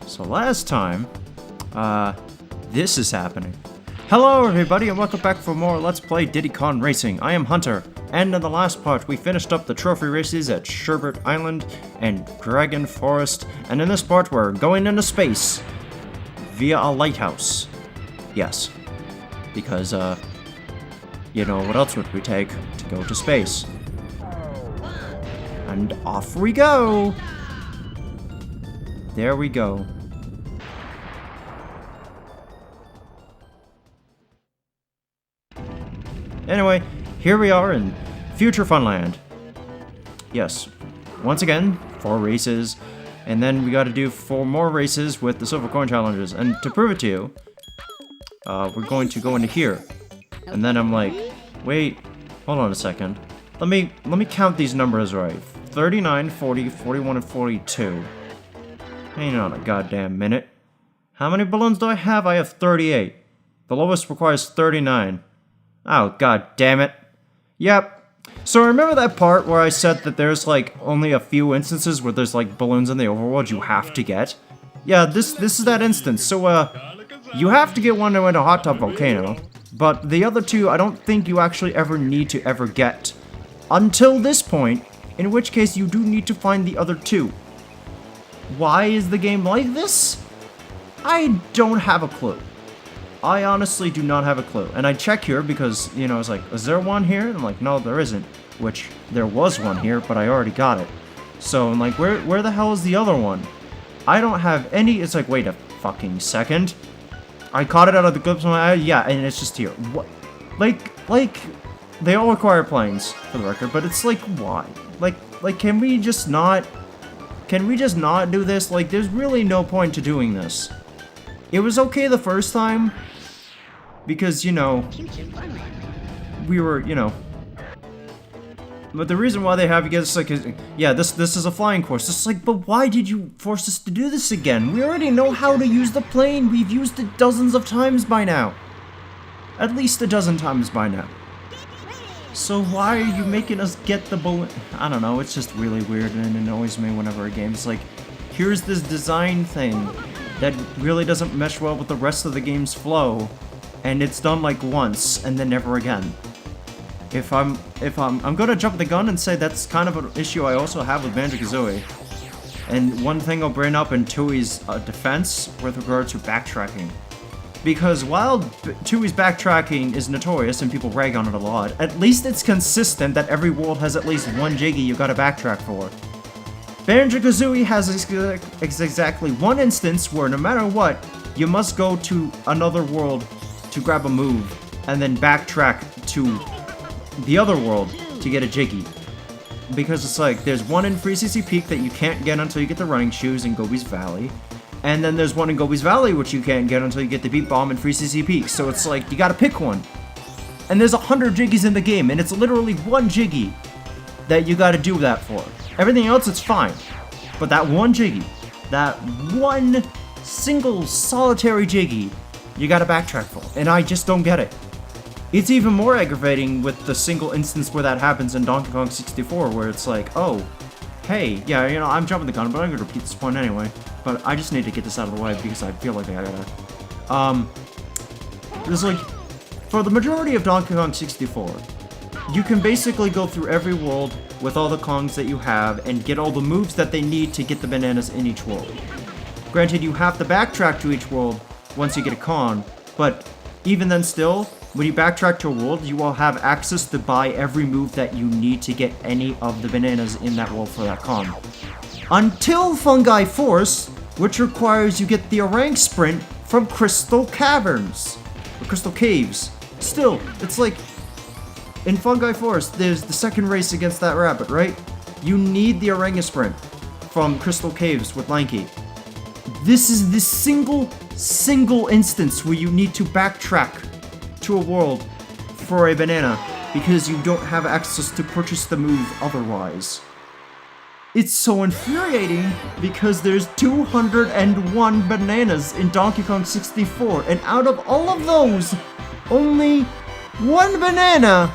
So last time, this is happening. Hello everybody and welcome back for more Let's Play Diddy Kong Racing. I am Hunter, and in the last part we finished up the trophy races at Sherbert Island and Dragon Forest, and in this part we're going into space via a lighthouse. Yes, because you know, what else would we take to go to space? And off we go! There we go. Anyway, here we are in Future Funland. Yes, once again, 4 races, and then we gotta do 4 more races with the silver coin challenges. And to prove it to you, we're going to go into here. And then I'm like, wait, hold on a second. Let me count these numbers right. 39, 40, 41, and 42. Hang on a goddamn minute. How many balloons do I have? I have 38. The lowest requires 39. Oh, god damn it. Yep. So remember that part where I said that there's like only a few instances where there's like balloons in the overworld you have to get? Yeah, this is that instance. So you have to get one to win a hot tub volcano, but the other 2 I don't think you actually ever need to ever get. Until this point, in which case you do need to find the other 2. Why is the game like this? I don't have a clue. I honestly do not have a clue. And I check here because, you know, I was like, is there one here? And I'm like, no, there isn't. Which, there was one here, but I already got it. So I'm like, where the hell is the other one? I don't have any. It's like, wait a fucking second. I caught it out of the clips of my eye. Yeah, and it's just here. What? Like, they all require planes, for the record, but it's like, why? Like, can we just not do this? Like, there's really no point to doing this. It was okay the first time, because, you know, we were, you know, but the reason why they have you get this, like, is, yeah, this is a flying course. It's like, but why did you force us to do this again? We already know how to use the plane. We've used it dozens of times by now. At least a dozen times by now. So why are you making us get the balloon? I don't know, it's just really weird and it annoys me whenever a game's like, here's this design thing that really doesn't mesh well with the rest of the game's flow, and it's done like once and then never again. I'm gonna jump the gun and say that's kind of an issue I also have with banjo-kazooie. And one thing I'll bring up in Tui's defense with regard to backtracking. Because while Tui's backtracking is notorious and people rag on it a lot, at least it's consistent that every world has at least 1 Jiggy you gotta backtrack for. Banjo-kazooie has exactly 1 instance where no matter what, you must go to another world to grab a move, and then backtrack to the other world to get a Jiggy. Because it's like, there's one in Free CC Peak that you can't get until you get the running shoes in Gobi's Valley. And then there's one in Gobi's Valley which you can't get until you get the Beat Bomb in Free CC Peak. So it's like, you gotta pick one. And there's 100 Jiggies in the game, and it's literally 1 Jiggy that you gotta do that for. Everything else, it's fine. But that 1 Jiggy, that 1 single solitary Jiggy, you gotta backtrack for. And I just don't get it. It's even more aggravating with the single instance where that happens in Donkey Kong 64, where it's like, oh, hey, yeah, you know, I'm jumping the gun, but I'm gonna repeat this point anyway. But I just need to get this out of the way because I feel like I gotta. There's like, for the majority of Donkey Kong 64, you can basically go through every world with all the Kongs that you have and get all the moves that they need to get the bananas in each world. Granted, you have to backtrack to each world once you get a Kong, but even then still, when you backtrack to a world, you will have access to buy every move that you need to get any of the bananas in that world for that Kong. Until Fungi Force, which requires you get the Orang Sprint from Crystal Caverns, or Crystal Caves. Still, it's like, in Fungi Forest, there's the second race against that rabbit, right? You need the Orang Sprint from Crystal Caves with Lanky. This is the single instance where you need to backtrack to a world for a banana because you don't have access to purchase the move otherwise. It's so infuriating because there's 201 bananas in Donkey Kong 64, and out of all of those, only one banana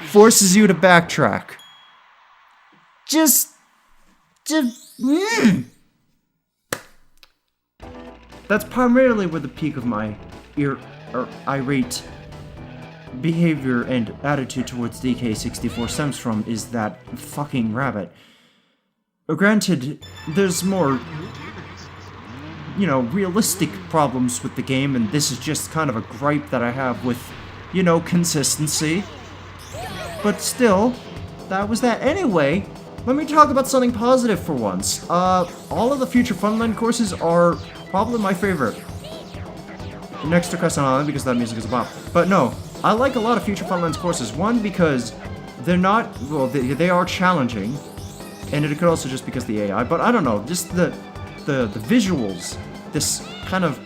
forces you to backtrack. That's primarily where the peak of my irate behavior and attitude towards DK64 stems from, is that fucking rabbit. Granted, there's more, you know, realistic problems with the game, and this is just kind of a gripe that I have with, you know, consistency. But still, that was that. Anyway, let me talk about something positive for once. All of the Future Funland courses are probably my favorite. Next to Crescent Island, because that music is a bop. But no, I like a lot of Future Funland's courses. One, because they're not, well, they are challenging. And it could also just because the AI, but I don't know, just the visuals, this kind of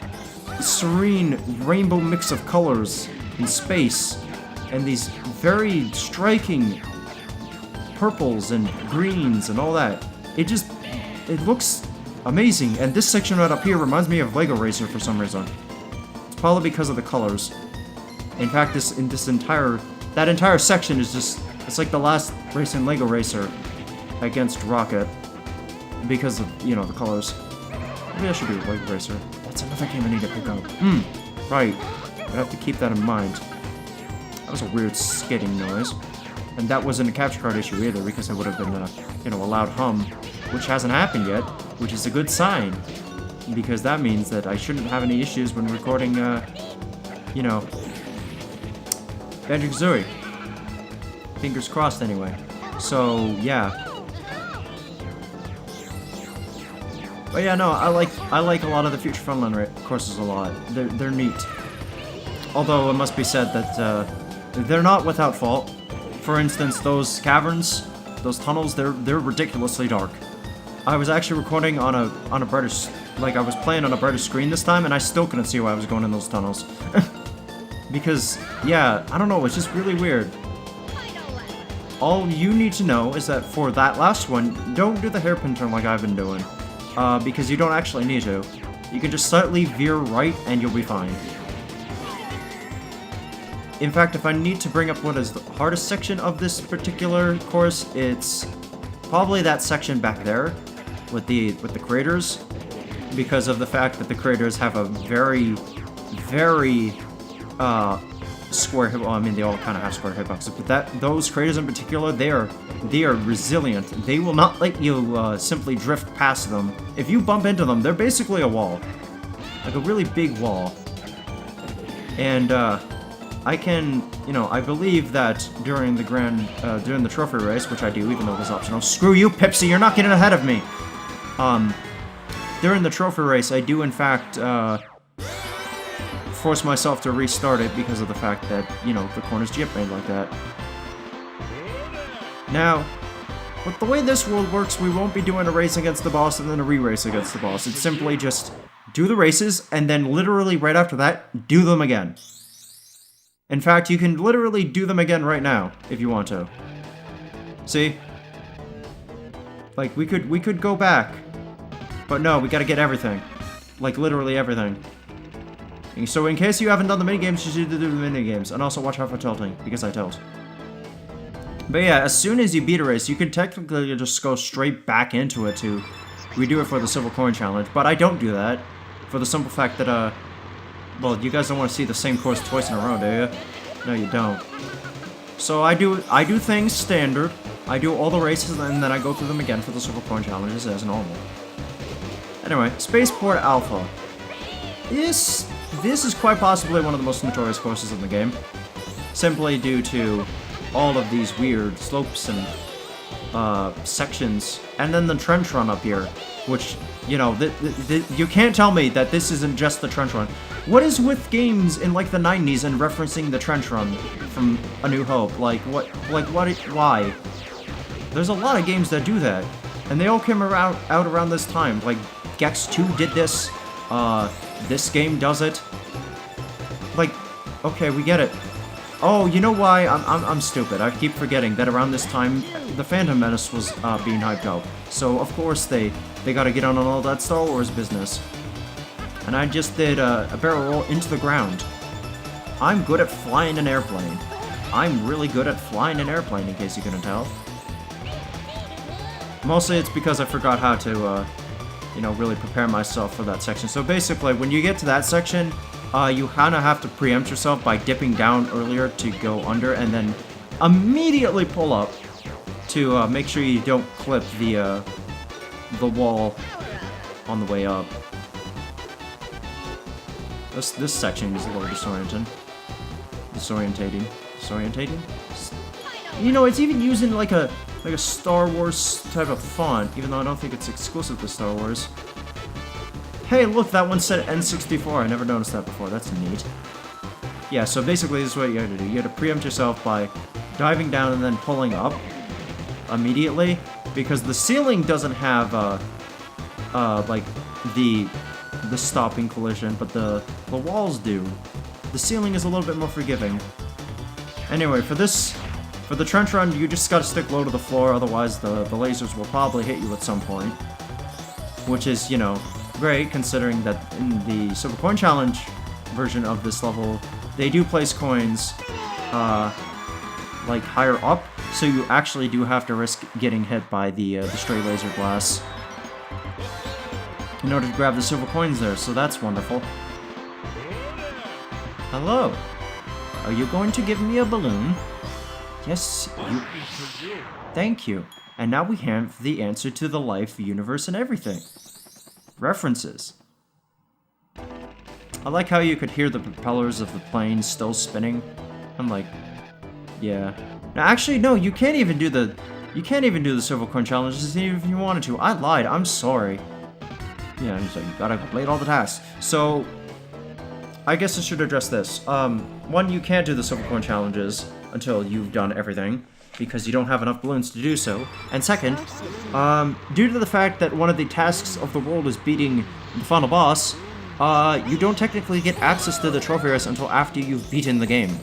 serene rainbow mix of colors in space, and these very striking purples and greens and all that. It looks amazing, and this section right up here reminds me of Lego Racer for some reason. It's probably because of the colors. In fact, that entire section is just, it's like the last race in Lego Racer against Rocket, because of, you know, the colors. Maybe I should do Lego Racer. That's another game I need to pick up. Right. I have to keep that in mind. That was a weird skidding noise. And that wasn't a capture card issue either, because it would have been, you know, a loud hum, which hasn't happened yet, which is a good sign, because that means that I shouldn't have any issues when recording, you know, banjo-kazooie. Fingers crossed, anyway. So, yeah. But yeah, no, I like a lot of the Future Funland courses a lot. They're neat. Although it must be said that they're not without fault. For instance, those caverns, those tunnels, they're ridiculously dark. I was actually recording on a brighter, like I was playing on a brighter screen this time, and I still couldn't see why I was going in those tunnels. Because, yeah, I don't know, it's just really weird. All you need to know is that for that last one, don't do the hairpin turn like I've been doing. Because you don't actually need to. You can just slightly veer right and you'll be fine. In fact, if I need to bring up what is the hardest section of this particular course, it's probably that section back there with the craters, because of the fact that the craters have a very square hit. Well, I mean, they all kind of have square hitboxes, but those craters in particular, they are resilient. They will not let you simply drift past them. If you bump into them, they're basically a wall, like a really big wall. And I can, you know, I believe that during the trophy race, which I do, even though it's optional. Screw you, Pipsy! You're not getting ahead of me. During the trophy race, I do in fact force myself to restart it because of the fact that, you know, the corners jip made like that. Now, with the way this world works, we won't be doing a race against the boss and then a re-race against the boss. It's simply just do the races, and then literally right after that, do them again. In fact, you can literally do them again right now, if you want to. See? Like, we could go back. But no, we gotta get everything. Like, literally everything. So in case you haven't done the minigames, you should do the minigames. And also watch out for tilting, because I tilt. But yeah, as soon as you beat a race, you can technically just go straight back into it to redo it for the Silver Coin Challenge. But I don't do that, for the simple fact that, well, you guys don't want to see the same course twice in a row, do you? No, you don't. So I do things standard. I do all the races, and then I go through them again for the Silver Coin Challenges as normal. Anyway, Spaceport Alpha. This is quite possibly one of the most notorious courses in the game, simply due to all of these weird slopes and sections, and then the trench run up here, which, you know, you can't tell me that this isn't just the trench run. What is with games in like the 90s and referencing the trench run from A New Hope? Why? There's a lot of games that do that, and they all came out around this time. Like Gex 2 did this. This game does it. Like, okay, we get it. Oh, you know why? I'm stupid. I keep forgetting that around this time, the Phantom Menace was being hyped up. So of course they gotta get on all that Star Wars business. And I just did a barrel roll into the ground. I'm good at flying an airplane. I'm really good at flying an airplane, in case you couldn't tell. Mostly it's because I forgot how to you know, really prepare myself for that section. So basically, when you get to that section, you kind of have to preempt yourself by dipping down earlier to go under, and then immediately pull up to make sure you don't clip the wall on the way up. This section is a little disorienting. Disorientating? You know, it's even using like a Star Wars type of font, even though I don't think it's exclusive to Star Wars. Hey, look, that one said N64. I never noticed that before. That's neat. Yeah, so basically this is what you have to do. You have to preempt yourself by diving down and then pulling up immediately, because the ceiling doesn't have like the stopping collision, but the walls do. The ceiling is a little bit more forgiving. Anyway, for the trench run, you just gotta stick low to the floor, otherwise the lasers will probably hit you at some point. Which is, you know, great, considering that in the Silver Coin Challenge version of this level, they do place coins, like, higher up, so you actually do have to risk getting hit by the stray laser glass in order to grab the silver coins there, so that's wonderful. Hello. Are you going to give me a balloon? Yes, you... Thank you. And now we have the answer to the life, universe, and everything. References. I like how you could hear the propellers of the plane still spinning. I'm like, yeah. Now, actually, no, you can't even do the silver coin challenges even if you wanted to. I lied. I'm sorry. Yeah, so you gotta complete all the tasks. So, I guess I should address this. One, you can't do the silver coin challenges until you've done everything, because you don't have enough balloons to do so. And second, due to the fact that one of the tasks of the world is beating the final boss, you don't technically get access to the trophy race until after you've beaten the game.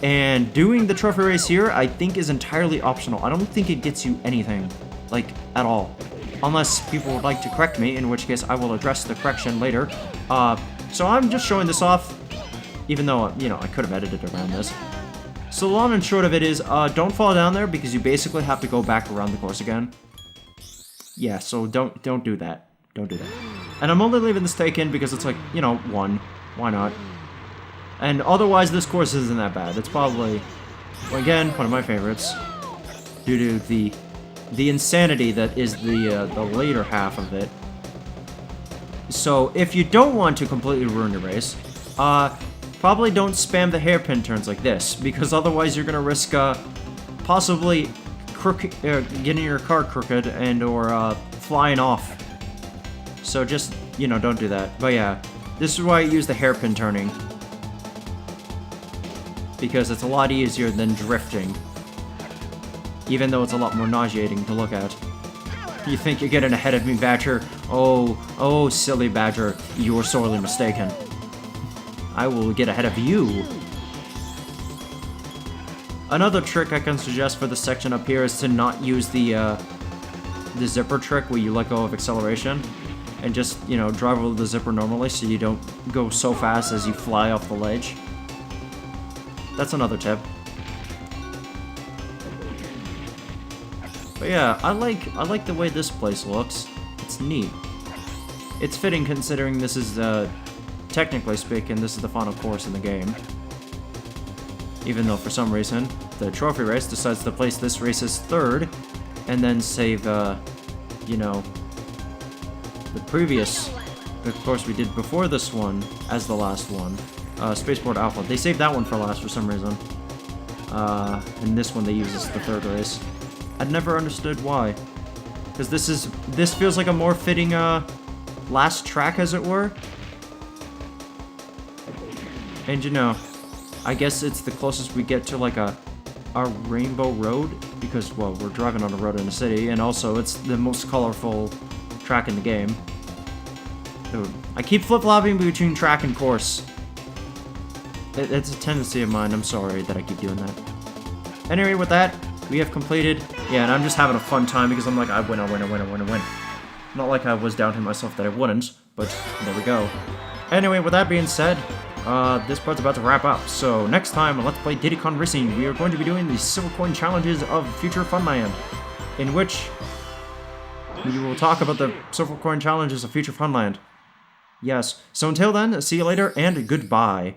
And doing the trophy race here, I think, is entirely optional. I don't think it gets you anything, like, at all. Unless people would like to correct me, in which case I will address the correction later. So I'm just showing this off, even though, you know, I could have edited around this. So the long and short of it is, don't fall down there, because you basically have to go back around the course again. Yeah, so don't do that. Don't do that. And I'm only leaving this taken because it's like, you know, 1. Why not? And otherwise, this course isn't that bad. It's probably, well, again, one of my favorites, due to the insanity that is the later half of it. So if you don't want to completely ruin your race, probably don't spam the hairpin turns like this, because otherwise you're gonna risk possibly getting your car crooked and or flying off. So just, you know, don't do that. But yeah, this is why I use the hairpin turning, because it's a lot easier than drifting, even though it's a lot more nauseating to look at. You think you're getting ahead of me, Badger? Oh, silly Badger, you're sorely mistaken. I will get ahead of you. Another trick I can suggest for this section up here is to not use the zipper trick where you let go of acceleration, and just, you know, drive over the zipper normally so you don't go so fast as you fly off the ledge. That's another tip. But yeah, I like the way this place looks. It's neat. It's fitting considering this is, technically speaking, this is the final course in the game. Even though for some reason, the trophy race decides to place this race as 3rd, and then save, you know, the previous, the course we did before this one as the last one. Spaceport Alpha. They saved that one for last for some reason. And this one they use as the 3rd race. I'd never understood why. Because this feels like a more fitting, last track, as it were. And you know, I guess it's the closest we get to like a rainbow road, because, well, we're driving on a road in a city, and also it's the most colorful track in the game. Dude, I keep flip-flopping between track and course. It's a tendency of mine, I'm sorry that I keep doing that. Anyway, with that, we have completed. Yeah, and I'm just having a fun time because I'm like, I win. Not like I was doubting myself that I wouldn't, but there we go. Anyway, with that being said, this part's about to wrap up. So next time on Let's Play Diddy Kong Racing, we are going to be doing the Silver Coin Challenges of Future Funland, in which we will talk about the silver coin challenges of Future Funland. Yes. So until then, see you later and goodbye.